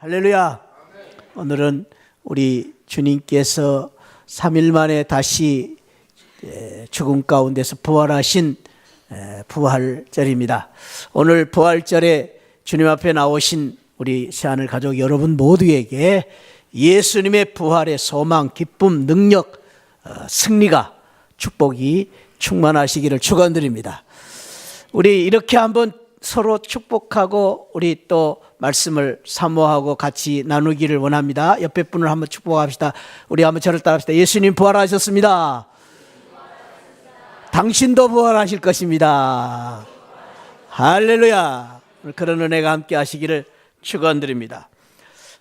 할렐루야. 오늘은 우리 주님께서 3일 만에 다시 죽음 가운데서 부활하신 부활절입니다. 오늘 부활절에 주님 앞에 나오신 우리 새하늘 가족 여러분 모두에게 예수님의 부활의 소망, 기쁨, 능력, 승리가, 축복이 충만하시기를 축원드립니다. 우리 이렇게 한번 서로 축복하고 우리 또 말씀을 사모하고 같이 나누기를 원합니다. 옆에 분을 한번 축복합시다. 우리 한번 저를 따라합시다. 예수님 부활하셨습니다. 당신도 부활하실 것입니다. 할렐루야. 그런 은혜가 함께 하시기를 축원드립니다.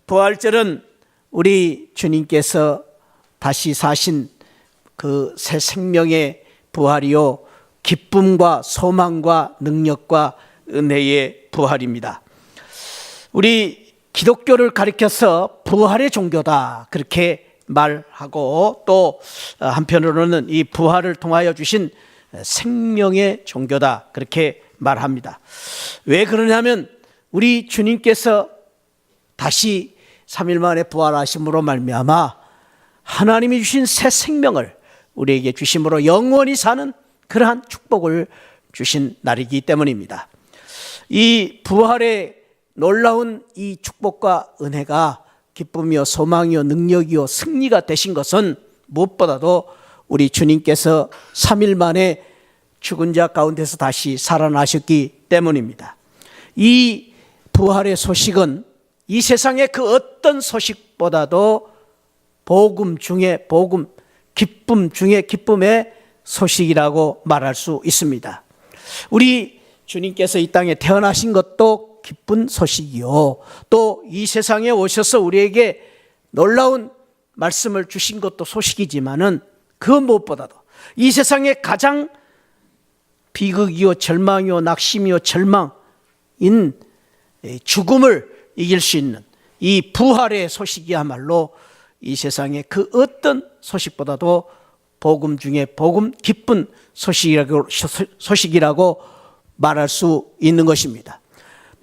부활절은 우리 주님께서 다시 사신 그 새 생명의 부활이요, 기쁨과 소망과 능력과 은혜의 부활입니다. 우리 기독교를 가리켜서 부활의 종교다 그렇게 말하고, 또 한편으로는 이 부활을 통하여 주신 생명의 종교다 그렇게 말합니다. 왜 그러냐면 우리 주님께서 다시 3일 만에 부활하심으로 말미암아 하나님이 주신 새 생명을 우리에게 주심으로 영원히 사는 그러한 축복을 주신 날이기 때문입니다. 이 부활의 놀라운 이 축복과 은혜가 기쁨이요, 소망이요, 능력이요, 승리가 되신 것은 무엇보다도 우리 주님께서 3일 만에 죽은 자 가운데서 다시 살아나셨기 때문입니다. 이 부활의 소식은 이 세상의 그 어떤 소식보다도 복음 중에 복음, 기쁨 중에 기쁨의 소식이라고 말할 수 있습니다. 우리 주님께서 이 땅에 태어나신 것도 기쁜 소식이요, 또 이 세상에 오셔서 우리에게 놀라운 말씀을 주신 것도 소식이지만은 그 무엇보다도 이 세상에 가장 비극이요, 절망이요, 낙심이요, 절망인 죽음을 이길 수 있는 이 부활의 소식이야말로 이 세상의 그 어떤 소식보다도 복음 중에 복음, 기쁜 소식이라고 말할 수 있는 것입니다.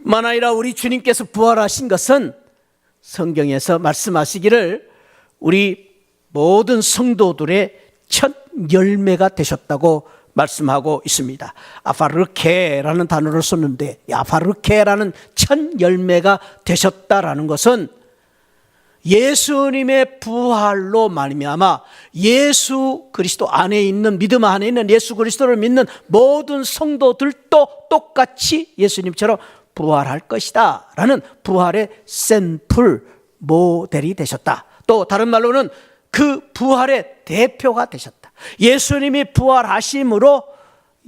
뿐만 아니라 우리 주님께서 부활하신 것은 성경에서 말씀하시기를 우리 모든 성도들의 첫 열매가 되셨다고 말씀하고 있습니다. 아파르케라는 단어를 썼는데, 아파르케라는 첫 열매가 되셨다라는 것은 예수님의 부활로 말미암아 예수 그리스도 안에 있는, 믿음 안에 있는 예수 그리스도를 믿는 모든 성도들도 똑같이 예수님처럼 부활할 것이다 라는 부활의 샘플 모델이 되셨다. 또 다른 말로는 그 부활의 대표가 되셨다. 예수님이 부활하심으로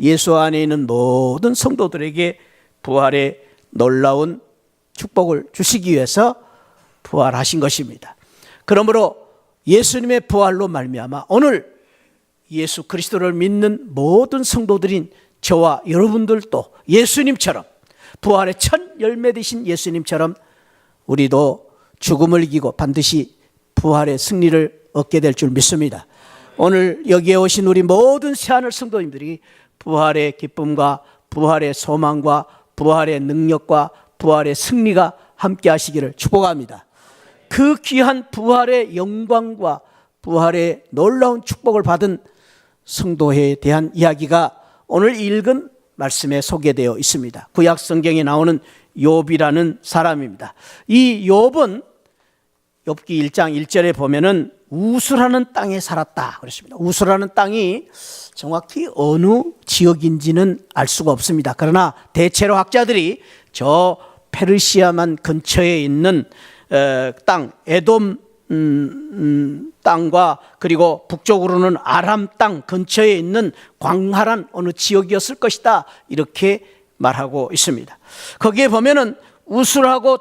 예수 안에 있는 모든 성도들에게 부활의 놀라운 축복을 주시기 위해서 부활하신 것입니다. 그러므로 예수님의 부활로 말미암아 오늘 예수 그리스도를 믿는 모든 성도들인 저와 여러분들도 예수님처럼, 부활의 첫 열매 되신 예수님처럼 우리도 죽음을 이기고 반드시 부활의 승리를 얻게 될 줄 믿습니다. 오늘 여기에 오신 우리 모든 새하늘 성도님들이 부활의 기쁨과 부활의 소망과 부활의 능력과 부활의 승리가 함께 하시기를 축복합니다. 그 귀한 부활의 영광과 부활의 놀라운 축복을 받은 성도에 대한 이야기가 오늘 읽은 말씀에 소개되어 있습니다. 구약 성경에 나오는 욥이라는 사람입니다. 이 욥은 욥기 1장 1절에 보면은 우수라는 땅에 살았다 그랬습니다. 우수라는 땅이 정확히 어느 지역인지는 알 수가 없습니다. 그러나 대체로 학자들이 저 페르시아만 근처에 있는 땅, 에돔 땅과 그리고 북쪽으로는 아람 땅 근처에 있는 광활한 어느 지역이었을 것이다 이렇게 말하고 있습니다. 거기에 보면은 우수라고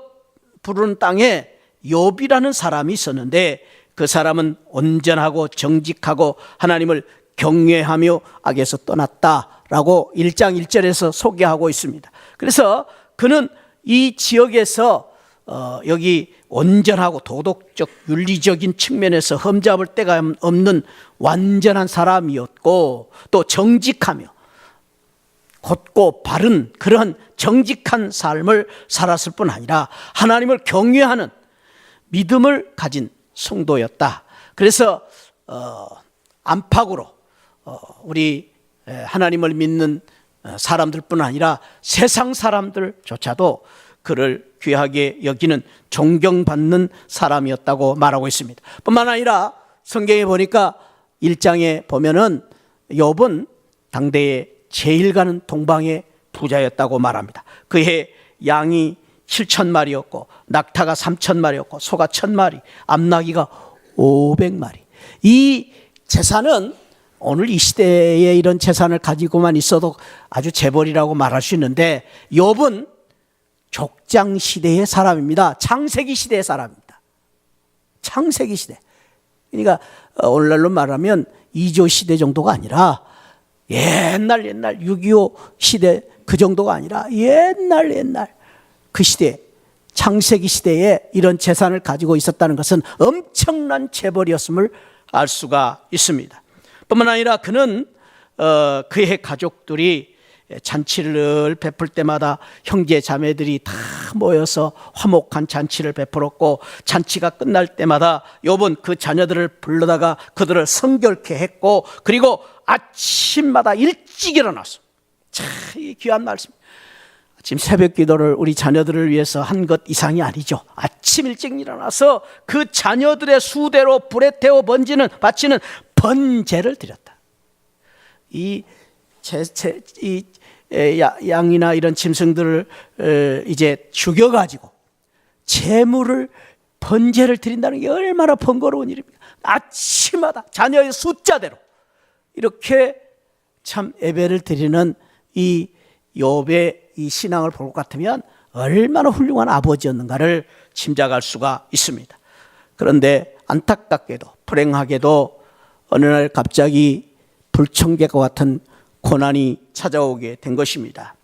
부르는 땅에 욥이라는 사람이 있었는데 그 사람은 온전하고 정직하고 하나님을 경외하며 악에서 떠났다라고 1장 1절에서 소개하고 있습니다. 그래서 그는 이 지역에서 여기 온전하고 도덕적 윤리적인 측면에서 흠잡을 데가 없는 완전한 사람이었고, 또 정직하며 곧고 바른 그런 정직한 삶을 살았을 뿐 아니라 하나님을 경외하는 믿음을 가진 성도였다. 그래서 안팎으로 우리 하나님을 믿는 사람들뿐 아니라 세상 사람들조차도 그를 귀하게 여기는 존경받는 사람이었다고 말하고 있습니다. 뿐만 아니라 성경에 보니까 1장에 보면은 욥은 당대에 제일 가는 동방의 부자였다고 말합니다. 그해 양이 7,000마리였고 낙타가 3,000마리였고 소가 1,000마리, 암나귀가 500마리. 이 재산은 오늘 이 시대에 이런 재산을 가지고만 있어도 아주 재벌이라고 말할 수 있는데 욥은 족장 시대의 사람입니다. 창세기 시대의 사람입니다. 창세기 시대. 그러니까 오늘날로 말하면 2조 시대 정도가 아니라 옛날 6.25 시대 그 정도가 아니라 옛날 그 시대 창세기 시대에 이런 재산을 가지고 있었다는 것은 엄청난 재벌이었음을 알 수가 있습니다. 뿐만 아니라 그는 그의 가족들이 잔치를 베풀 때마다 형제 자매들이 다 모여서 화목한 잔치를 베풀었고 잔치가 끝날 때마다 욥은 그 자녀들을 불러다가 그들을 성결케 했고 그리고 아침마다 일찍 일어나서 참 귀한 말씀. 지금 새벽 기도를 우리 자녀들을 위해서 한 것 이상이 아니죠. 아침 일찍 일어나서 그 자녀들의 수대로 불에 태워 바치는 번제를 드렸다. 양이나 이런 짐승들을 이제 죽여가지고 제물을 번제를 드린다는 게 얼마나 번거로운 일입니까? 아침마다 자녀의 숫자대로 이렇게 참 예배를 드리는 이 욥의 이 신앙을 볼 것 같으면 얼마나 훌륭한 아버지였는가를 짐작할 수가 있습니다. 그런데 안타깝게도 불행하게도 어느 날 갑자기 불청객과 같은 고난이 찾아오게 된 것입니다.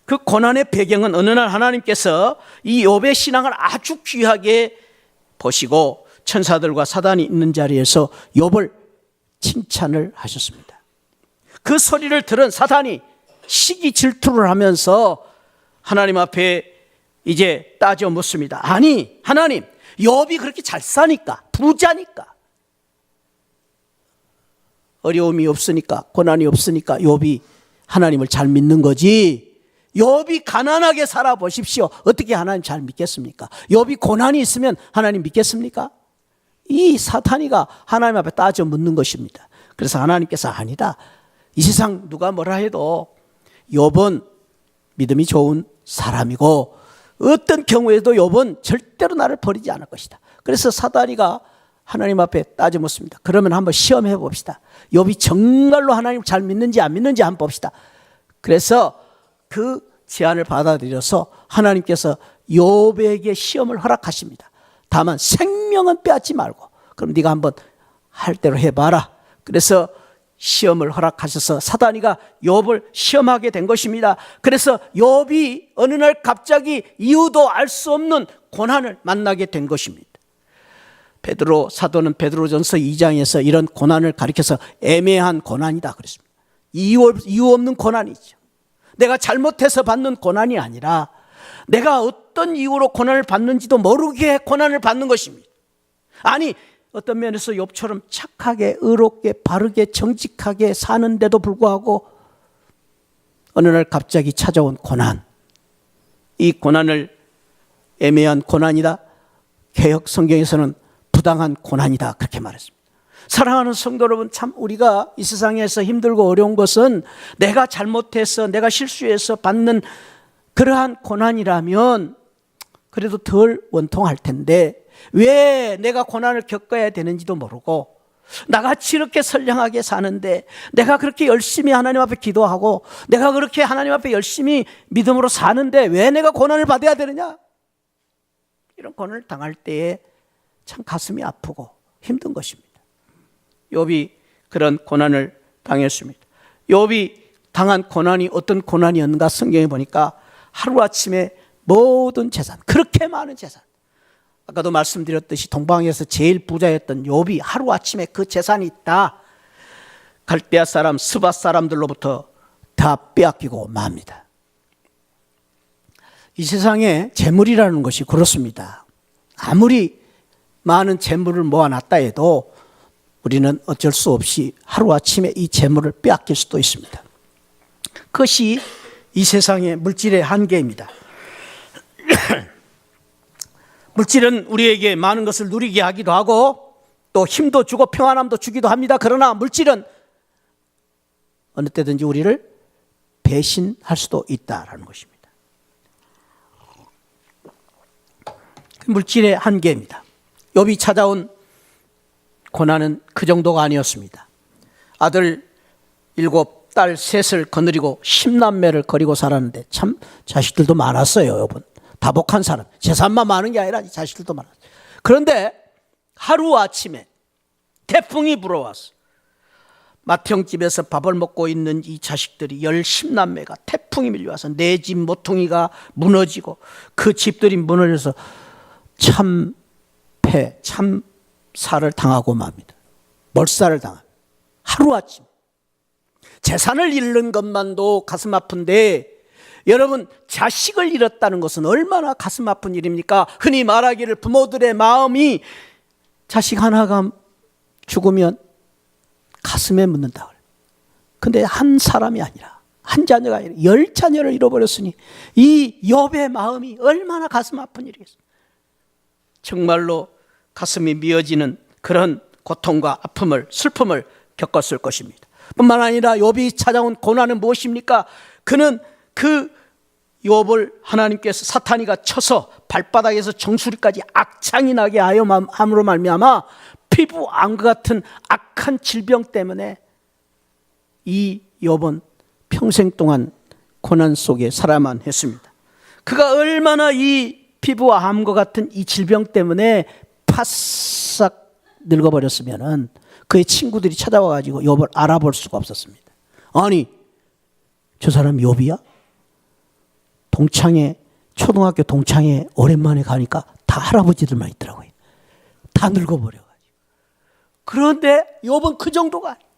그 고난의 배경은 어느 날 하나님께서 이 욥의 신앙을 아주 귀하게 보시고 천사들과 사단이 있는 자리에서 욥을 칭찬을 하셨습니다. 그 소리를 들은 사단이 시기 질투를 하면서 하나님 앞에 이제 따져 묻습니다. 아니 하나님, 욥이 그렇게 잘 사니까 부자니까 어려움이 없으니까 고난이 없으니까 욥이 하나님을 잘 믿는 거지, 욥이 가난하게 살아보십시오. 어떻게 하나님 잘 믿겠습니까? 욥이 고난이 있으면 하나님 믿겠습니까? 이 사탄이가 하나님 앞에 따져 묻는 것입니다. 그래서 하나님께서 아니다, 이 세상 누가 뭐라 해도 욥은 믿음이 좋은 사람이고 어떤 경우에도 욥은 절대로 나를 버리지 않을 것이다. 그래서 사단이가 하나님 앞에 따져 묻습니다. 그러면 한번 시험해 봅시다. 욥이 정말로 하나님 잘 믿는지 안 믿는지 한번 봅시다. 그래서 그 제안을 받아들여서 하나님께서 욥에게 시험을 허락하십니다. 다만 생명은 빼앗지 말고 그럼 네가 한번 할 대로 해봐라. 그래서 시험을 허락하셔서 사단이가 욥을 시험하게 된 것입니다. 그래서 욥이 어느 날 갑자기 이유도 알 수 없는 고난을 만나게 된 것입니다. 베드로 사도는 베드로전서 2장에서 이런 고난을 가리켜서 애매한 고난이다 그랬습니다. 이유 없는 고난이죠. 내가 잘못해서 받는 고난이 아니라 내가 어떤 이유로 고난을 받는지도 모르게 고난을 받는 것입니다. 아니 어떤 면에서 욥처럼 착하게 의롭게 바르게 정직하게 사는데도 불구하고 어느 날 갑자기 찾아온 고난, 이 고난을 애매한 고난이다, 개역 성경에서는 부당한 고난이다 그렇게 말했습니다. 사랑하는 성도 여러분, 참 우리가 이 세상에서 힘들고 어려운 것은 내가 잘못해서 내가 실수해서 받는 그러한 고난이라면 그래도 덜 원통할 텐데 왜 내가 고난을 겪어야 되는지도 모르고 나같이 이렇게 선량하게 사는데 내가 그렇게 열심히 하나님 앞에 기도하고 내가 그렇게 하나님 앞에 열심히 믿음으로 사는데 왜 내가 고난을 받아야 되느냐, 이런 고난을 당할 때에 참 가슴이 아프고 힘든 것입니다. 욥이 그런 고난을 당했습니다. 욥이 당한 고난이 어떤 고난이었는가 성경에 보니까 하루아침에 모든 재산, 그렇게 많은 재산, 아까도 말씀드렸듯이 동방에서 제일 부자였던 욥이 하루아침에 그 재산이 다 갈대아 사람 스바 사람들로부터 다 빼앗기고 맙니다. 이 세상에 재물이라는 것이 그렇습니다. 아무리 많은 재물을 모아놨다 해도 우리는 어쩔 수 없이 하루아침에 이 재물을 빼앗길 수도 있습니다. 그것이 이 세상의 물질의 한계입니다. 물질은 우리에게 많은 것을 누리게 하기도 하고 또 힘도 주고 평안함도 주기도 합니다. 그러나 물질은 어느 때든지 우리를 배신할 수도 있다라는 것입니다. 물질의 한계입니다. 욥이 찾아온 고난은 그 정도가 아니었습니다. 아들 7, 딸 3을 거느리고 10남매를 거리고 살았는데 참 자식들도 많았어요. 여러분, 다복한 사람, 재산만 많은 게 아니라 자식들도 많았어요. 그런데 하루아침에 태풍이 불어왔어. 맏형집에서 밥을 먹고 있는 이 자식들이 10남매가 태풍이 밀려와서 내 집 모퉁이가 무너지고 그 집들이 무너져서 참사를 당하고 맙니다. 몰살을 당합니다. 하루아침. 재산을 잃는 것만도 가슴 아픈데 여러분, 자식을 잃었다는 것은 얼마나 가슴 아픈 일입니까? 흔히 말하기를 부모들의 마음이 자식 하나가 죽으면 가슴에 묻는다. 근데 한 사람이 아니라, 한 자녀가 아니라 10자녀를 잃어버렸으니 이 욥의 마음이 얼마나 가슴 아픈 일이겠습니까? 정말로 가슴이 미어지는 그런 고통과 아픔을, 슬픔을 겪었을 것입니다. 뿐만 아니라 욥이 찾아온 고난은 무엇입니까? 그는 그 욥을 하나님께서 사탄이가 쳐서 발바닥에서 정수리까지 악창이 나게 하여 함으로 말미암아 피부 암과 같은 악한 질병 때문에 이 욥은 평생 동안 고난 속에 살아야만 했습니다. 그가 얼마나 이 피부와 암과 같은 이 질병 때문에 바싹 늙어버렸으면은 그의 친구들이 찾아와가지고 욥을 알아볼 수가 없었습니다. 아니, 저 사람 욥이야? 동창회, 초등학교 동창회 오랜만에 가니까 다 할아버지들만 있더라고요. 다 늙어버려가지고. 그런데 욥은 그 정도가 아니에요.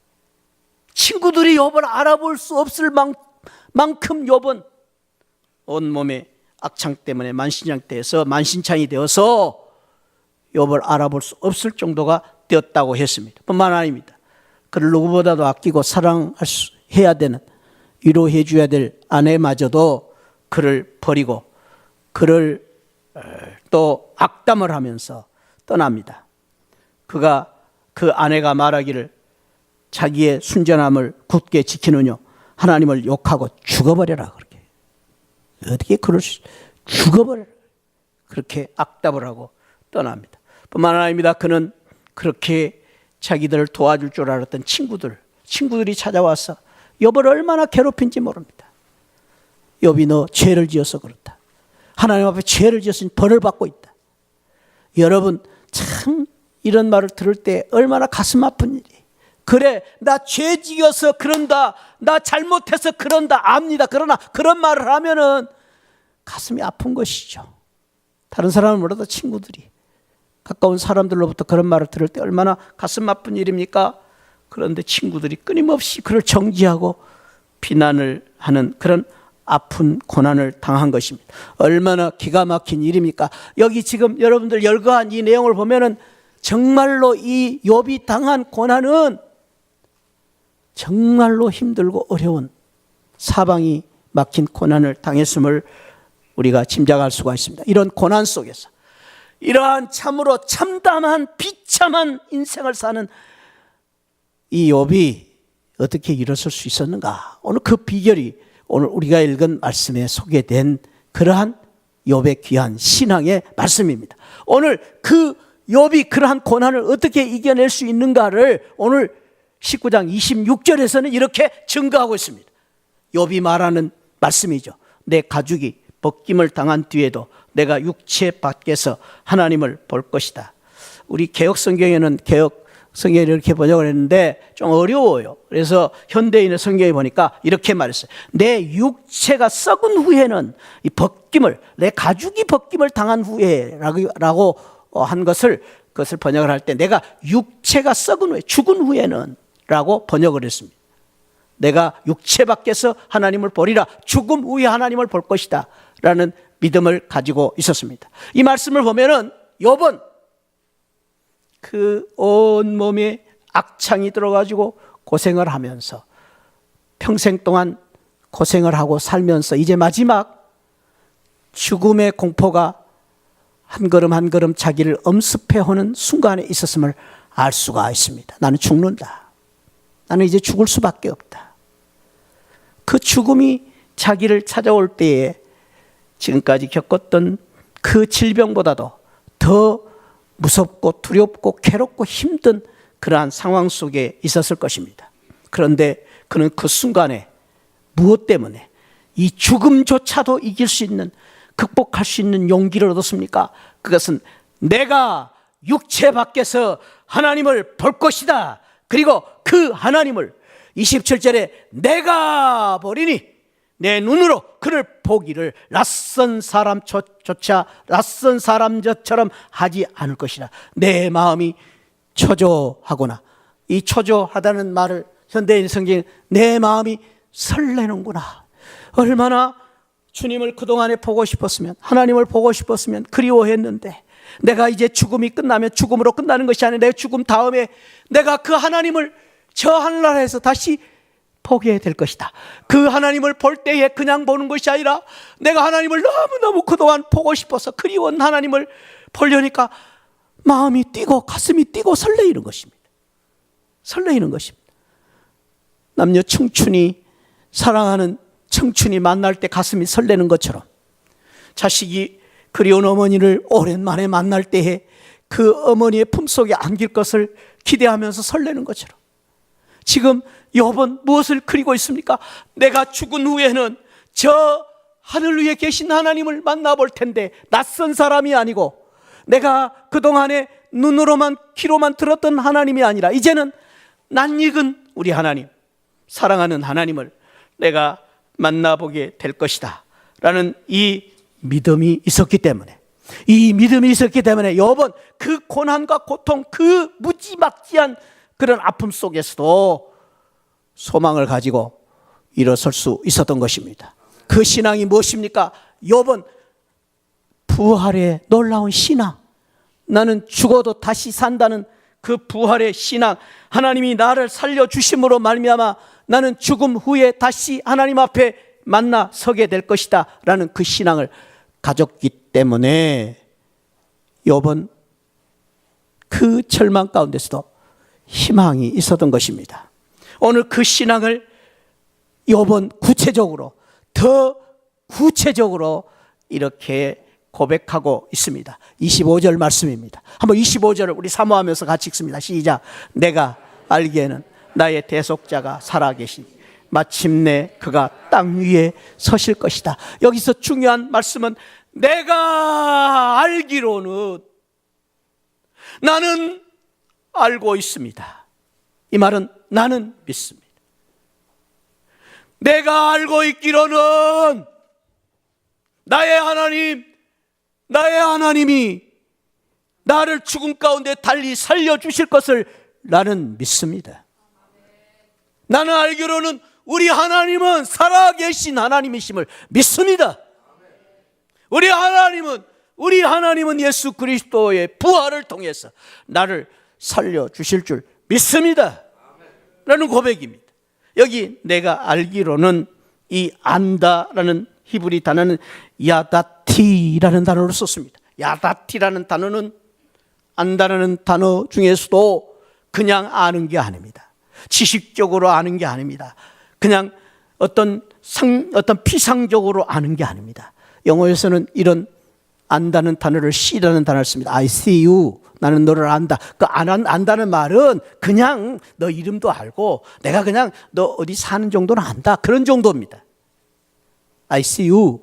친구들이 욥을 알아볼 수 없을 만큼 욥은 온몸에 악창 때문에 만신창이 되어서 욥을 알아볼 수 없을 정도가 되었다고 했습니다. 뿐만 아닙니다. 그를 누구보다도 아끼고 사랑해야 되는, 위로해 줘야 될 아내마저도 그를 버리고 그를 또 악담을 하면서 떠납니다. 그가 그 아내가 말하기를 자기의 순전함을 굳게 지키느냐 하나님을 욕하고 죽어버려라, 그렇게. 어떻게 그럴 수, 죽어버려라, 그렇게 악담을 하고 떠납니다. 뿐만 아닙니다. 그는 그렇게 자기들을 도와줄 줄 알았던 친구들이 찾아와서 욥을 얼마나 괴롭힌지 모릅니다. 욥이 너 죄를 지어서 그렇다. 하나님 앞에 죄를 지었으니 벌을 받고 있다. 여러분, 참 이런 말을 들을 때 얼마나 가슴 아픈 일이. 그래, 나 죄 지어서 그런다, 나 잘못해서 그런다 압니다. 그러나 그런 말을 하면은 가슴이 아픈 것이죠. 다른 사람은 몰라도 친구들이, 가까운 사람들로부터 그런 말을 들을 때 얼마나 가슴 아픈 일입니까? 그런데 친구들이 끊임없이 그를 정지하고 비난을 하는 그런 아픈 고난을 당한 것입니다. 얼마나 기가 막힌 일입니까? 여기 지금 여러분들 열거한 이 내용을 보면은 정말로 이 욥이 당한 고난은 정말로 힘들고 어려운 사방이 막힌 고난을 당했음을 우리가 짐작할 수가 있습니다. 이런 고난 속에서 이러한 참으로 참담한 비참한 인생을 사는 이 욥이 어떻게 일어설 수 있었는가? 오늘 그 비결이 오늘 우리가 읽은 말씀에 소개된 그러한 욥의 귀한 신앙의 말씀입니다. 오늘 그 욥이 그러한 고난을 어떻게 이겨낼 수 있는가를 오늘 19장 26절에서는 이렇게 증거하고 있습니다. 욥이 말하는 말씀이죠. 내 가죽이 벗김을 당한 뒤에도 내가 육체 밖에서 하나님을 볼 것이다. 우리 개혁 성경에는 이렇게 번역을 했는데 좀 어려워요. 그래서 현대인의 성경에 보니까 이렇게 말했어요. 내 육체가 썩은 후에는 이 벗김을, 내 가죽이 벗김을 당한 후에라고 한 그것을 번역을 할 때 내가 육체가 썩은 후에, 죽은 후에는 라고 번역을 했습니다. 내가 육체 밖에서 하나님을 보리라. 죽음 후에 하나님을 볼 것이다 라는 믿음을 가지고 있었습니다. 이 말씀을 보면은 욥은 그 온몸에 악창이 들어가지고 고생을 하면서 평생 동안 고생을 하고 살면서 이제 마지막 죽음의 공포가 한 걸음 한 걸음 자기를 엄습해오는 순간에 있었음을 알 수가 있습니다. 나는 죽는다. 나는 이제 죽을 수밖에 없다. 그 죽음이 자기를 찾아올 때에 지금까지 겪었던 그 질병보다도 더 무섭고 두렵고 괴롭고 힘든 그러한 상황 속에 있었을 것입니다. 그런데 그는 그 순간에 무엇 때문에 이 죽음조차도 이길 수 있는, 극복할 수 있는 용기를 얻었습니까? 그것은 내가 육체 밖에서 하나님을 볼 것이다. 그리고 그 하나님을 27절에 내가 보리니 내 눈으로 그를 보기를 낯선 사람조차 낯선 사람처럼 하지 않을 것이다. 내 마음이 초조하구나. 이 초조하다는 말을 현대인 성경에 내 마음이 설레는구나. 얼마나 주님을 그동안에 보고 싶었으면, 하나님을 보고 싶었으면, 그리워했는데 내가 이제 죽음이 끝나면 죽음으로 끝나는 것이 아니라 내 죽음 다음에 내가 그 하나님을 저 하늘나라에서 다시 보게 될 것이다. 그 하나님을 볼 때에 그냥 보는 것이 아니라 내가 하나님을 너무너무 그동안 보고 싶어서 그리운 하나님을 보려니까 마음이 뛰고 가슴이 뛰고 설레이는 것입니다. 설레이는 것입니다. 남녀 청춘이 사랑하는 청춘이 만날 때 가슴이 설레는 것처럼 자식이 그리운 어머니를 오랜만에 만날 때에 그 어머니의 품속에 안길 것을 기대하면서 설레는 것처럼 지금 욥은 무엇을 그리고 있습니까? 내가 죽은 후에는 저 하늘 위에 계신 하나님을 만나볼 텐데 낯선 사람이 아니고 내가 그동안에 눈으로만 귀로만 들었던 하나님이 아니라 이제는 낯익은 우리 하나님, 사랑하는 하나님을 내가 만나보게 될 것이다 라는 이 믿음이 있었기 때문에, 이 믿음이 있었기 때문에 욥은 그 고난과 고통, 그 무지막지한 그런 아픔 속에서도 소망을 가지고 일어설 수 있었던 것입니다. 그 신앙이 무엇입니까? 욥은 부활의 놀라운 신앙, 나는 죽어도 다시 산다는 그 부활의 신앙, 하나님이 나를 살려주심으로 말미암아 나는 죽음 후에 다시 하나님 앞에 만나 서게 될 것이다 라는 그 신앙을 가졌기 때문에 욥은 그 절망 가운데서도 희망이 있었던 것입니다. 오늘 그 신앙을 욥은 구체적으로, 더 구체적으로 이렇게 고백하고 있습니다. 25절 말씀입니다. 한번 25절을 우리 사모하면서 같이 읽습니다. 시작. 내가 알기에는 나의 대속자가 살아계시니 마침내 그가 땅 위에 서실 것이다. 여기서 중요한 말씀은 내가 알기로는, 나는 알고 있습니다. 이 말은 나는 믿습니다. 내가 알고 있기로는 나의 하나님, 나의 하나님이 나를 죽음 가운데 달리 살려주실 것을 나는 믿습니다. 나는 알기로는 우리 하나님은 살아계신 하나님이심을 믿습니다. 우리 하나님은 예수 그리스도의 부활을 통해서 나를 살려주실 줄 믿습니다 라는 고백입니다. 여기 내가 알기로는 이 안다라는 히브리 단어는 야다티라는 단어를 썼습니다. 야다티라는 단어는 안다라는 단어 중에서도 그냥 아는 게 아닙니다. 지식적으로 아는 게 아닙니다. 그냥 어떤 피상적으로 아는 게 아닙니다. 영어에서는 이런 안다는 단어를 C라는 단어를 씁니다. I see you. 나는 너를 안다. 그 안다는 말은 그냥 너 이름도 알고 내가 그냥 너 어디 사는 정도는 안다. 그런 정도입니다. I see you.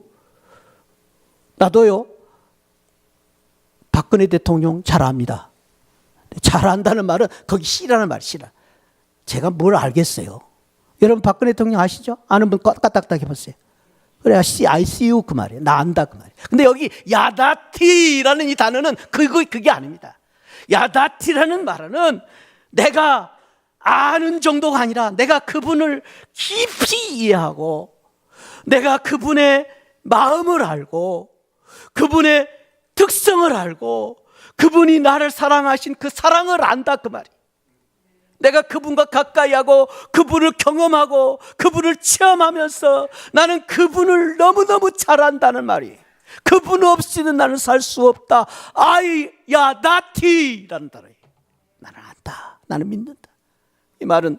나도요. 박근혜 대통령 잘 압니다. 잘 안다는 말은 거기 C라는 말이 C라. 제가 뭘 알겠어요. 여러분 박근혜 대통령 아시죠? 아는 분 까딱딱 해보세요. 그래, I see you 그 말이에요. 나 안다 그 말이에요. 근데 여기 야다티라는 이 단어는 그게 아닙니다. 야다티라는 말은 내가 아는 정도가 아니라 내가 그분을 깊이 이해하고 내가 그분의 마음을 알고 그분의 특성을 알고 그분이 나를 사랑하신 그 사랑을 안다 그 말이에요. 내가 그분과 가까이하고 그분을 경험하고 그분을 체험하면서 나는 그분을 너무너무 잘 안다는 말이에요. 그분 없이는 나는 살 수 없다. 아이야 나티라는 단어예요. 나는 안다. 나는 믿는다. 이 말은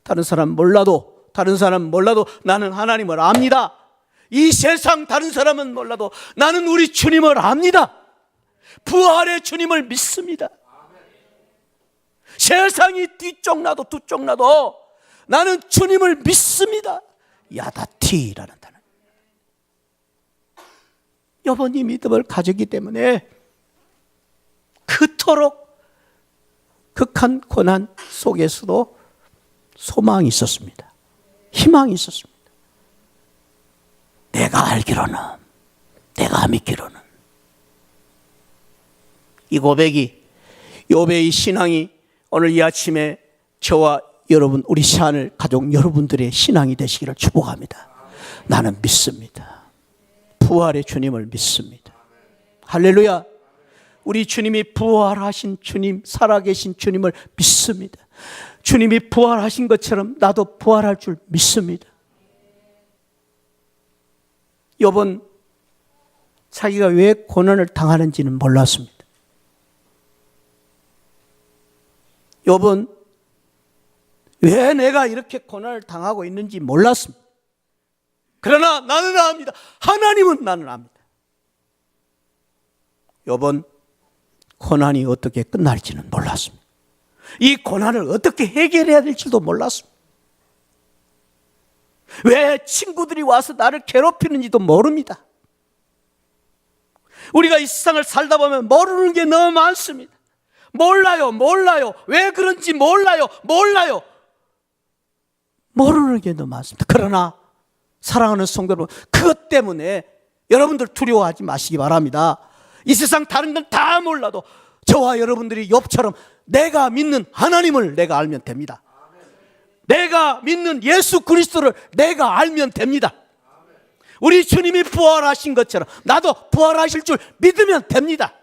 다른 사람 몰라도 나는 하나님을 압니다. 이 세상 다른 사람은 몰라도 나는 우리 주님을 압니다. 부활의 주님을 믿습니다. 세상이 뒤쪽나도 두쪽나도 나는 주님을 믿습니다. 야다티라는 단어. 여러분 이 믿음을 가졌기 때문에 그토록 극한 고난 속에서도 소망이 있었습니다. 희망이 있었습니다. 내가 알기로는, 내가 믿기로는 이 고백이, 욥의 신앙이 오늘 이 아침에 저와 여러분, 우리 시안을 가족 여러분들의 신앙이 되시기를 축복합니다. 나는 믿습니다. 부활의 주님을 믿습니다. 할렐루야. 우리 주님이 부활하신 주님, 살아계신 주님을 믿습니다. 주님이 부활하신 것처럼 나도 부활할 줄 믿습니다. 욥은 자기가 왜 고난을 당하는지는 몰랐습니다. 욥은 왜 내가 이렇게 고난을 당하고 있는지 몰랐습니다. 그러나 나는 압니다. 하나님은 나는 압니다. 욥은 고난이 어떻게 끝날지는 몰랐습니다. 이 고난을 어떻게 해결해야 될지도 몰랐습니다. 왜 친구들이 와서 나를 괴롭히는지도 모릅니다. 우리가 이 세상을 살다 보면 모르는 게 너무 많습니다. 몰라요. 왜 그런지 몰라요. 모르는 게 너무 많습니다. 그러나 사랑하는 성도 여러분, 그것 때문에 여러분들 두려워하지 마시기 바랍니다. 이 세상 다른 건 다 몰라도 저와 여러분들이 욥처럼 내가 믿는 하나님을 내가 알면 됩니다. 내가 믿는 예수 그리스도를 내가 알면 됩니다. 우리 주님이 부활하신 것처럼 나도 부활하실 줄 믿으면 됩니다.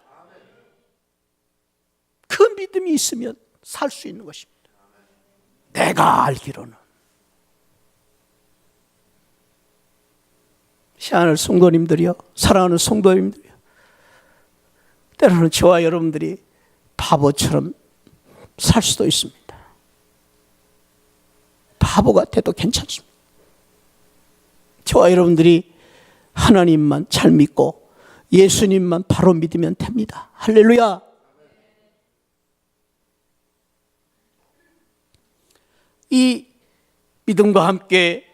그 믿음이 있으면 살 수 있는 것입니다. 내가 알기로는. 시안을 성도님들이요, 사랑하는 성도님들이요, 때로는 저와 여러분들이 바보처럼 살 수도 있습니다. 바보 같아도 괜찮습니다. 저와 여러분들이 하나님만 잘 믿고 예수님만 바로 믿으면 됩니다. 할렐루야. 이 믿음과 함께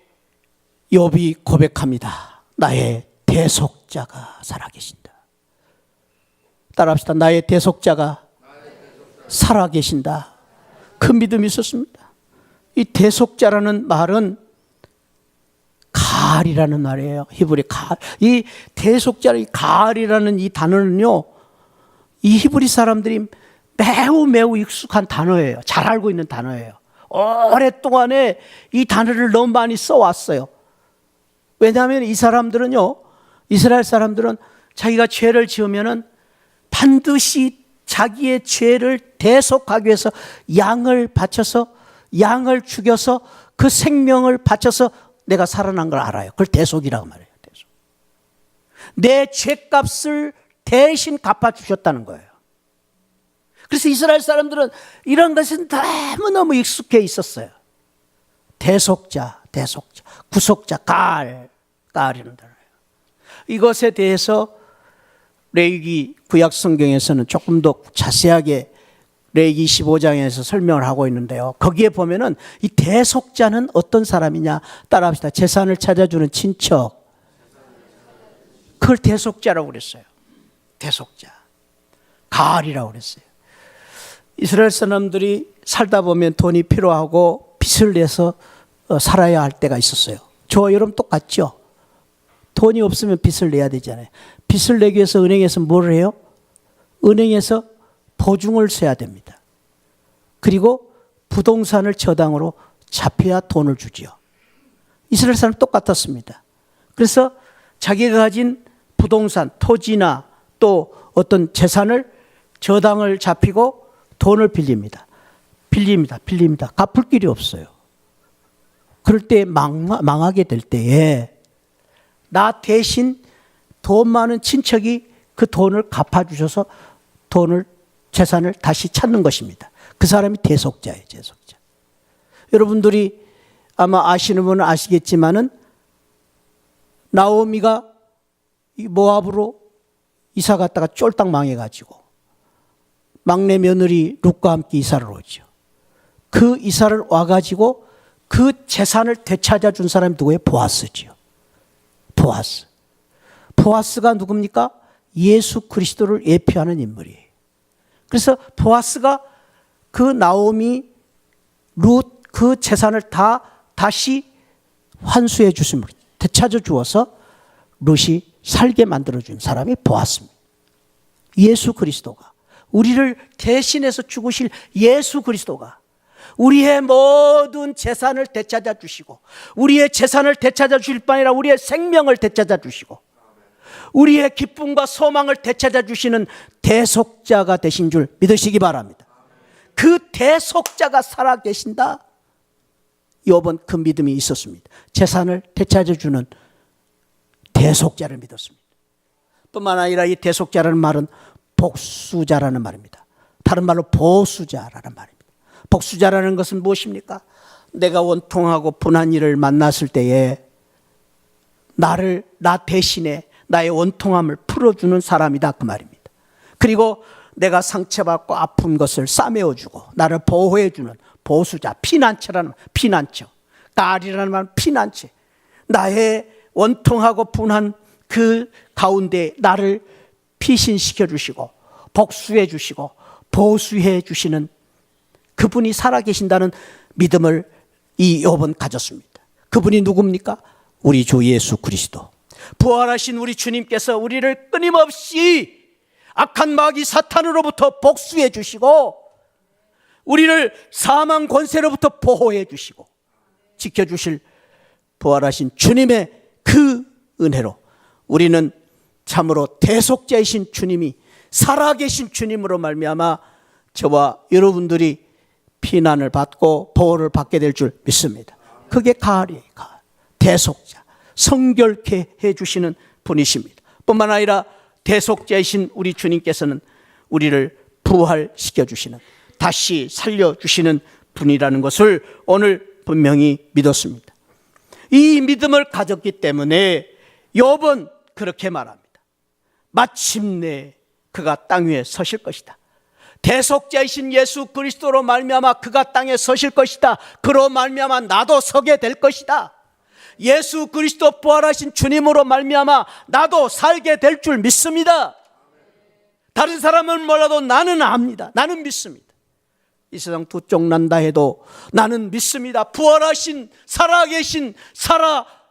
욥이 고백합니다. 나의 대속자가 살아계신다. 따라합시다. 나의 대속자가 살아계신다. 그 믿음이 있었습니다. 이 대속자라는 말은 가알이라는 말이에요. 히브리 가알. 이 대속자의 가알이라는 이 단어는요, 이 히브리 사람들이 매우 익숙한 단어예요. 잘 알고 있는 단어예요. 오랫동안에 이 단어를 너무 많이 써왔어요. 왜냐하면 이 사람들은요, 이스라엘 사람들은 자기가 죄를 지으면은 반드시 자기의 죄를 대속하기 위해서 양을 바쳐서, 양을 죽여서 그 생명을 바쳐서 내가 살아난 걸 알아요. 그걸 대속이라고 말해요. 대속. 내 죄값을 대신 갚아주셨다는 거예요. 그래서 이스라엘 사람들은 이런 것은 너무너무 익숙해 있었어요. 대속자, 구속자, 가알이라는 단어예요. 이것에 대해서 레위기 구약 성경에서는 조금 더 자세하게 레위기 15장에서 설명을 하고 있는데요. 거기에 보면은 이 대속자는 어떤 사람이냐, 따라합시다. 재산을 찾아주는 친척, 그걸 대속자라고 그랬어요. 대속자, 가알이라고 그랬어요. 이스라엘 사람들이 살다 보면 돈이 필요하고 빚을 내서 살아야 할 때가 있었어요. 저와 여러분 똑같죠? 돈이 없으면 빚을 내야 되잖아요. 빚을 내기 위해서 은행에서 뭘 해요? 은행에서 보증을 서야 됩니다. 그리고 부동산을 저당으로 잡혀야 돈을 주지요. 이스라엘 사람 똑같았습니다. 그래서 자기가 가진 부동산, 토지나 또 어떤 재산을 저당을 잡히고 돈을 빌립니다. 갚을 길이 없어요. 그럴 때 망하게 될 때에 나 대신 돈 많은 친척이 그 돈을 갚아주셔서 재산을 다시 찾는 것입니다. 그 사람이 대속자예요, 대속자. 여러분들이 아마 아시는 분은 아시겠지만은 나오미가 모압으로 이사 갔다가 쫄딱 망해가지고 막내 며느리 룻과 함께 이사를 오죠. 그 이사를 와가지고 그 재산을 되찾아 준 사람이 누구예요? 보아스지요. 보아스가 누굽니까? 예수 그리스도를 예표하는 인물이에요. 그래서 보아스가 그 나오미, 룻 그 재산을 다 다시 환수해 주심으로 되찾아 주어서 룻이 살게 만들어준 사람이 보아스입니다. 예수 그리스도가 우리를 대신해서 죽으실 예수 그리스도가 우리의 모든 재산을 되찾아 주시고 우리의 재산을 되찾아 주실 뿐 아니라 우리의 생명을 되찾아 주시고 우리의 기쁨과 소망을 되찾아 주시는 대속자가 되신 줄 믿으시기 바랍니다. 그 대속자가 살아계신다. 욥은 그 믿음이 있었습니다. 재산을 되찾아 주는 대속자를 믿었습니다. 뿐만 아니라 이 대속자라는 말은 복수자라는 말입니다. 다른 말로 보수자라는 말입니다. 복수자라는 것은 무엇입니까? 내가 원통하고 분한 일을 만났을 때에 나 대신에 나의 원통함을 풀어주는 사람이다 그 말입니다. 그리고 내가 상처받고 아픈 것을 싸매어주고 나를 보호해주는 보수자, 피난처라는 피난처, 딸이라는 말은 피난처. 나의 원통하고 분한 그 가운데 나를 피신시켜 주시고 복수해 주시고 보수해 주시는 그분이 살아계신다는 믿음을 이 욥은 가졌습니다. 그분이 누굽니까? 우리 주 예수 그리스도. 부활하신 우리 주님께서 우리를 끊임없이 악한 마귀 사탄으로부터 복수해 주시고 우리를 사망 권세로부터 보호해 주시고 지켜주실 부활하신 주님의 그 은혜로 우리는 참으로 대속자이신 주님이 살아계신 주님으로 말미암아 저와 여러분들이 피난을 받고 보호를 받게 될 줄 믿습니다. 그게 가을이에요. 가을. 대속자, 성결케 해주시는 분이십니다. 뿐만 아니라 대속자이신 우리 주님께서는 우리를 부활시켜 주시는, 다시 살려주시는 분이라는 것을 오늘 분명히 믿었습니다. 이 믿음을 가졌기 때문에 욥은 그렇게 말합니다. 마침내 그가 땅 위에 서실 것이다. 대속자이신 예수 그리스도로 말미암아 그가 땅에 서실 것이다. 그로 말미암아 나도 서게 될 것이다. 예수 그리스도 부활하신 주님으로 말미암아 나도 살게 될 줄 믿습니다. 다른 사람은 몰라도 나는 압니다. 나는 믿습니다. 이 세상 두 쪽 난다 해도 나는 믿습니다. 부활하신 살아계신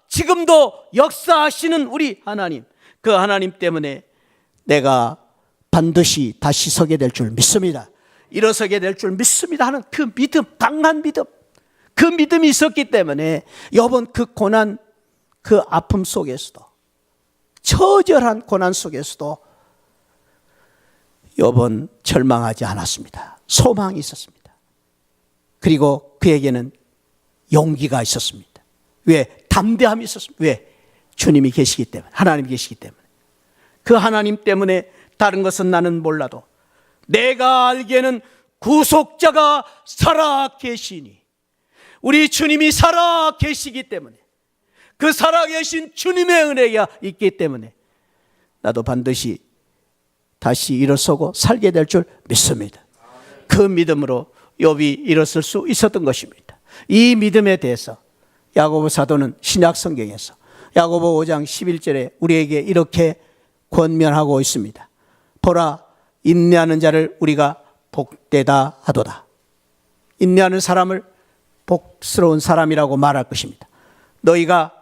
지금도 역사하시는 우리 하나님, 그 하나님 때문에 내가 반드시 다시 서게 될 줄 믿습니다. 일어서게 될 줄 믿습니다 하는 그 믿음, 강한 믿음, 그 믿음이 있었기 때문에 욥은 그 고난, 그 아픔 속에서도, 처절한 고난 속에서도 욥은 절망하지 않았습니다. 소망이 있었습니다. 그리고 그에게는 용기가 있었습니다. 왜? 담대함이 있었습니다. 왜? 주님이 계시기 때문에, 하나님이 계시기 때문에. 그 하나님 때문에 다른 것은 나는 몰라도 내가 알기에는 구속자가 살아 계시니, 우리 주님이 살아 계시기 때문에, 그 살아 계신 주님의 은혜가 있기 때문에 나도 반드시 다시 일어서고 살게 될 줄 믿습니다. 그 믿음으로 욥이 일어설 수 있었던 것입니다. 이 믿음에 대해서 야고보 사도는 신약 성경에서 야고보 5장 11절에 우리에게 이렇게 권면하고 있습니다. 보라, 인내하는 자를 우리가 복되다 하도다. 인내하는 사람을 복스러운 사람이라고 말할 것입니다. 너희가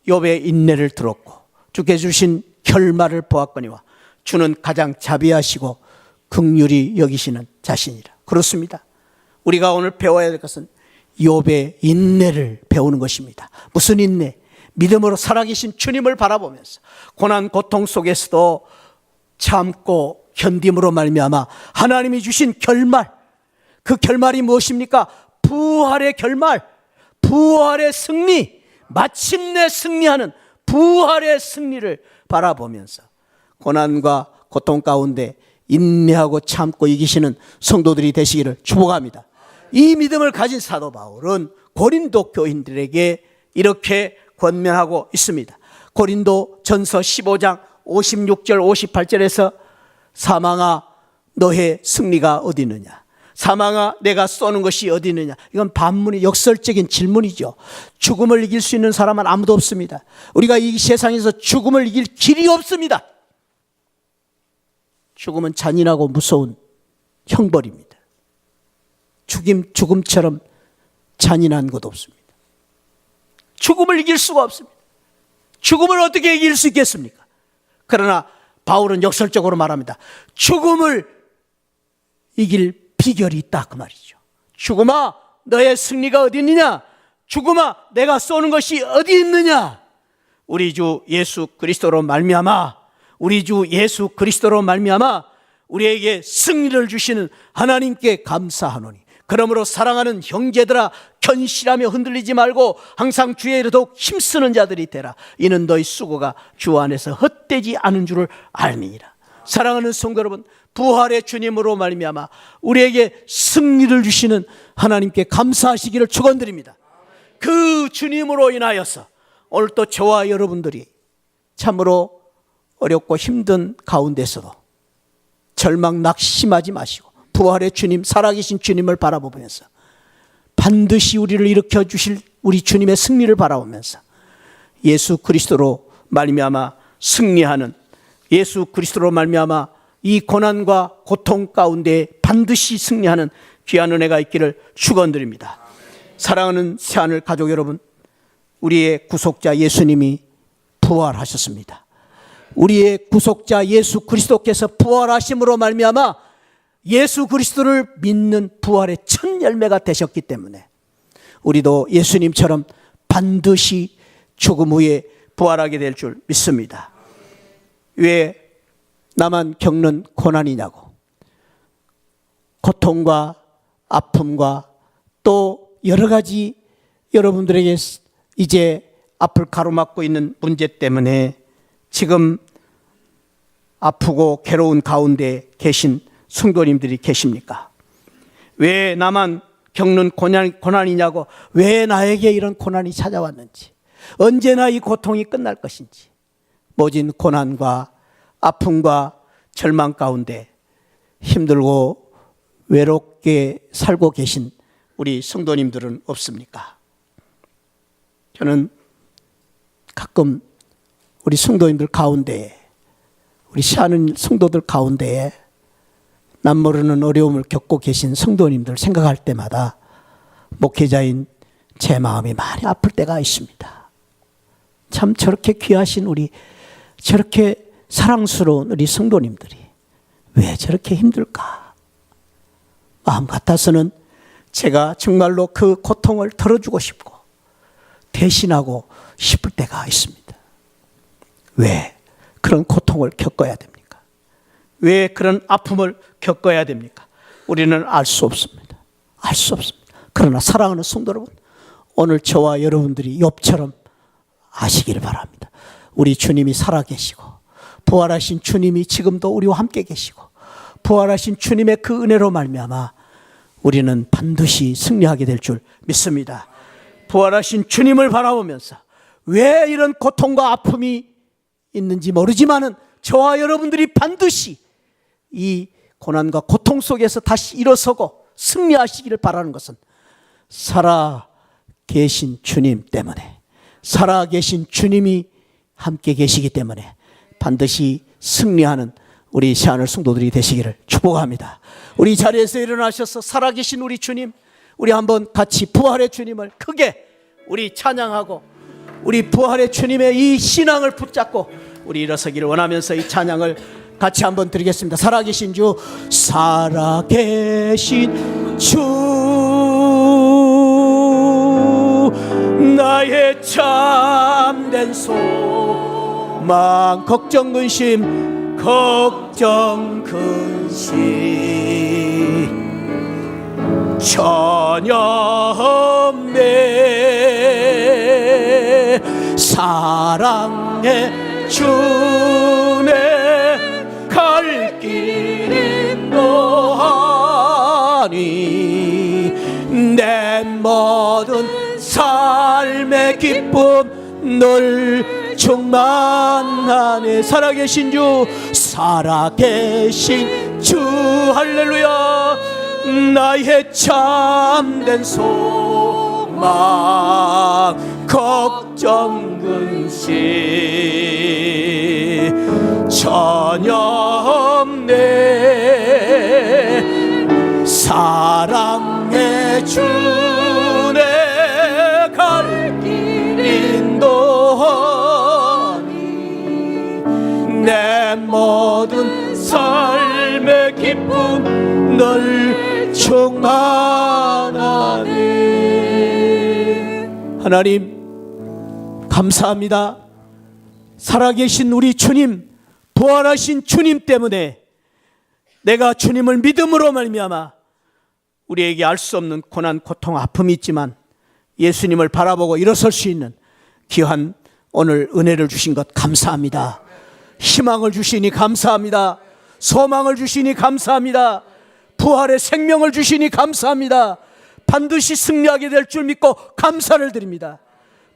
욥의 인내를 들었고 주께 주신 결말을 보았거니와 주는 가장 자비하시고 긍휼히 여기시는 자신이라. 그렇습니다. 우리가 오늘 배워야 될 것은 욥의 인내를 배우는 것입니다. 무슨 인내? 믿음으로 살아계신 주님을 바라보면서 고난 고통 속에서도 참고 견딤으로 말미암아 하나님이 주신 결말, 그 결말이 무엇입니까? 부활의 결말, 부활의 승리, 마침내 승리하는 부활의 승리를 바라보면서 고난과 고통 가운데 인내하고 참고 이기시는 성도들이 되시기를 축복합니다. 이 믿음을 가진 사도 바울은 고린도 교인들에게 이렇게 권면하고 있습니다. 고린도 전서 15장 56절 58절에서 사망아 너의 승리가 어디 있느냐, 사망아 내가 쏘는 것이 어디 있느냐. 이건 반문이 역설적인 질문이죠. 죽음을 이길 수 있는 사람은 아무도 없습니다. 우리가 이 세상에서 죽음을 이길 길이 없습니다. 죽음은 잔인하고 무서운 형벌입니다. 죽음처럼 잔인한 것 없습니다. 죽음을 이길 수가 없습니다. 죽음을 어떻게 이길 수 있겠습니까? 그러나 바울은 역설적으로 말합니다. 죽음을 이길 비결이 있다, 그 말이죠. 죽음아 너의 승리가 어디 있느냐, 죽음아 내가 쏘는 것이 어디 있느냐. 우리 주 예수 그리스도로 말미암아, 우리 주 예수 그리스도로 말미암아 우리에게 승리를 주시는 하나님께 감사하노니 그러므로 사랑하는 형제들아 견실하며 흔들리지 말고 항상 주의 일에 더욱 힘쓰는 자들이 되라. 이는 너희 수고가 주 안에서 헛되지 않은 줄을 알미니라. 사랑하는 성도 여러분, 부활의 주님으로 말미암아 우리에게 승리를 주시는 하나님께 감사하시기를 축원드립니다. 그 주님으로 인하여서 오늘 또 저와 여러분들이 참으로 어렵고 힘든 가운데서도 절망 낙심하지 마시고 부활의 주님, 살아계신 주님을 바라보면서 반드시 우리를 일으켜 주실 우리 주님의 승리를 바라보면서 예수 그리스도로 말미암아 승리하는, 예수 그리스도로 말미암아 이 고난과 고통 가운데 반드시 승리하는 귀한 은혜가 있기를 축원드립니다. 사랑하는 새하늘 가족 여러분, 우리의 구속자 예수님이 부활하셨습니다. 우리의 구속자 예수 그리스도께서 부활하심으로 말미암아 예수 그리스도를 믿는 부활의 첫 열매가 되셨기 때문에 우리도 예수님처럼 반드시 죽음 후에 부활하게 될 줄 믿습니다. 왜 나만 겪는 고난이냐고, 고통과 아픔과 또 여러 가지 여러분들에게 이제 앞을 가로막고 있는 문제 때문에 지금 아프고 괴로운 가운데 계신 성도님들이 계십니까? 왜 나만 겪는 고난이냐고, 왜 나에게 이런 고난이 찾아왔는지, 언제나 이 고통이 끝날 것인지, 모진 고난과 아픔과 절망 가운데 힘들고 외롭게 살고 계신 우리 성도님들은 없습니까? 저는 가끔 우리 성도님들 가운데에, 우리 시하는 성도들 가운데에 남모르는 어려움을 겪고 계신 성도님들 생각할 때마다 목회자인 제 마음이 많이 아플 때가 있습니다. 참 저렇게 귀하신 우리, 저렇게 사랑스러운 우리 성도님들이 왜 저렇게 힘들까? 마음 같아서는 제가 정말로 그 고통을 덜어주고 싶고 대신하고 싶을 때가 있습니다. 왜 그런 고통을 겪어야 됩니까? 왜 그런 아픔을 겪어야 됩니까? 우리는 알 수 없습니다. 알 수 없습니다. 그러나 사랑하는 성도 여러분, 오늘 저와 여러분들이 욥처럼 아시기를 바랍니다. 우리 주님이 살아계시고 부활하신 주님이 지금도 우리와 함께 계시고 부활하신 주님의 그 은혜로 말미암아 우리는 반드시 승리하게 될 줄 믿습니다. 부활하신 주님을 바라보면서 왜 이런 고통과 아픔이 있는지 모르지만은 저와 여러분들이 반드시 이 고난과 고통 속에서 다시 일어서고 승리하시기를 바라는 것은 살아계신 주님 때문에, 살아계신 주님이 함께 계시기 때문에 반드시 승리하는 우리 새하늘 성도들이 되시기를 축복합니다. 우리 자리에서 일어나셔서 살아계신 우리 주님, 우리 한번 같이 부활의 주님을 크게 우리 찬양하고 우리 부활의 주님의 이 신앙을 붙잡고 우리 일어서기를 원하면서 이 찬양을 같이 한번 드리겠습니다. 살아계신 주, 살아계신 주 나의 참된 소망. 걱정 근심 전혀 없네. 사랑해 주네 갈 길 인도하니 내 모든 삶의 기쁨 늘 충만하네. 살아계신 주 할렐루야. 나의 참된 소망 걱정 근심 전혀 없네. 사랑해 주네 갈 길 인도하니 내 모든 삶의 기쁨 늘 충만하네. 하나님 감사합니다. 살아계신 우리 주님, 부활하신 주님 때문에 내가 주님을 믿음으로 말미암아 우리에게 알 수 없는 고난, 고통, 아픔이 있지만 예수님을 바라보고 일어설 수 있는 귀한 오늘 은혜를 주신 것 감사합니다. 희망을 주시니 감사합니다. 소망을 주시니 감사합니다. 부활의 생명을 주시니 감사합니다. 반드시 승리하게 될 줄 믿고 감사를 드립니다.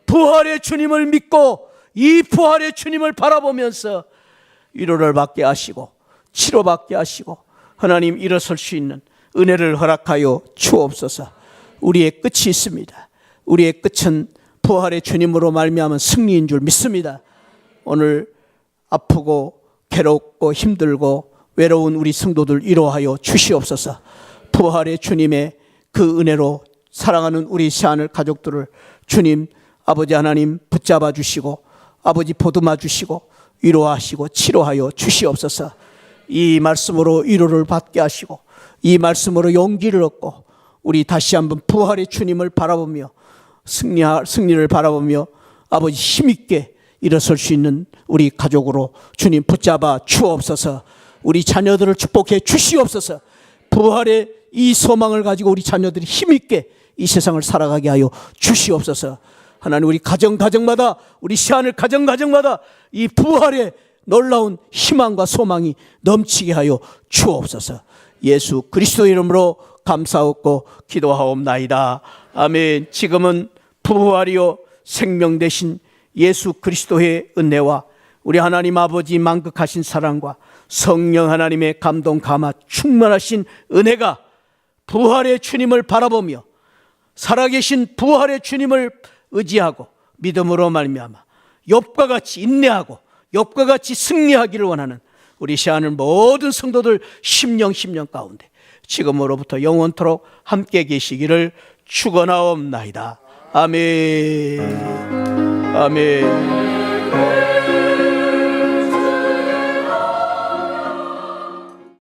부활의 주님을 믿고 이 부활의 주님을 바라보면서 위로를 받게 하시고 치료받게 하시고 하나님 일어설 수 있는 은혜를 허락하여 주옵소서. 우리의 끝이 있습니다. 우리의 끝은 부활의 주님으로 말미암은 승리인 줄 믿습니다. 오늘 아프고 괴롭고 힘들고 외로운 우리 성도들 위로하여 주시옵소서. 부활의 주님의 그 은혜로 사랑하는 우리 시안을 가족들을 주님 아버지 하나님 붙잡아 주시고 아버지 보듬어 주시고 위로하시고 치료하여 주시옵소서. 이 말씀으로 위로를 받게 하시고 이 말씀으로 용기를 얻고 우리 다시 한번 부활의 주님을 바라보며 승리를 바라보며 아버지 힘있게 일어설 수 있는 우리 가족으로 주님 붙잡아 주옵소서. 우리 자녀들을 축복해 주시옵소서. 부활의 이 소망을 가지고 우리 자녀들이 힘있게 이 세상을 살아가게 하여 주시옵소서. 하나님 우리 가정마다 우리 시안을 가정마다 이 부활의 놀라운 희망과 소망이 넘치게 하여 주옵소서. 예수 그리스도의 이름으로 감사하고 기도하옵나이다. 아멘. 지금은 부활이요 생명 되신 예수 그리스도의 은혜와 우리 하나님 아버지 만극하신 사랑과 성령 하나님의 감동 감화 충만하신 은혜가 부활의 주님을 바라보며 살아계신 부활의 주님을 의지하고 믿음으로 말미암아 욥과 같이 인내하고 욥과 같이 승리하기를 원하는 우리 시안을 모든 성도들 심령 가운데 지금으로부터 영원토록 함께 계시기를 축원하옵나이다. 아멘. 아멘.